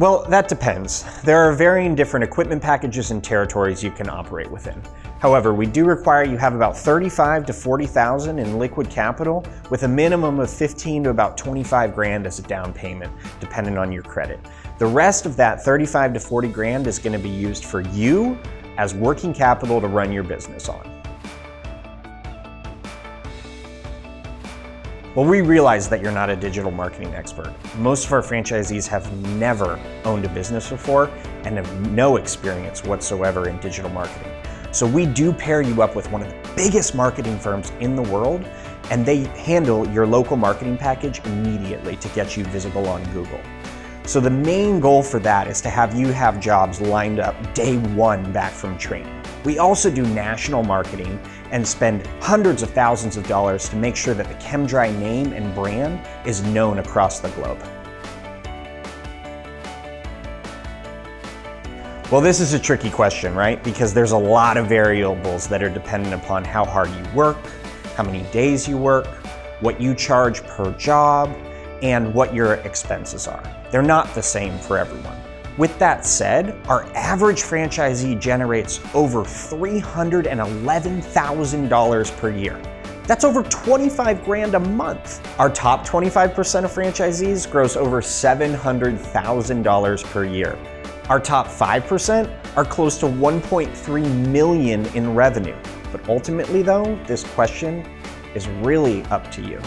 Well, that depends. There are varying different equipment packages and territories you can operate within. However, we do require you have about 35 to 40,000 in liquid capital with a minimum of 15 to about 25 grand as a down payment, depending on your credit. The rest of that 35 to 40 grand is going to be used for you as working capital to run your business on. Well, we realize that you're not a digital marketing expert. Most of our franchisees have never owned a business before and have no experience whatsoever in digital marketing. So we do pair you up with one of the biggest marketing firms in the world, and they handle your local marketing package immediately to get you visible on Google. So the main goal for that is to have you have jobs lined up day one back from training. We also do national marketing and spend hundreds of thousands of dollars to make sure that the Chem-Dry name and brand is known across the globe. Well, this is a tricky question, right? Because there's a lot of variables that are dependent upon how hard you work, how many days you work, what you charge per job, and what your expenses are. They're not the same for everyone. With that said, our average franchisee generates over $311,000 per year. That's over 25 grand a month. Our top 25% of franchisees gross over $700,000 per year. Our top 5% are close to 1.3 million in revenue. But ultimately though, this question is really up to you.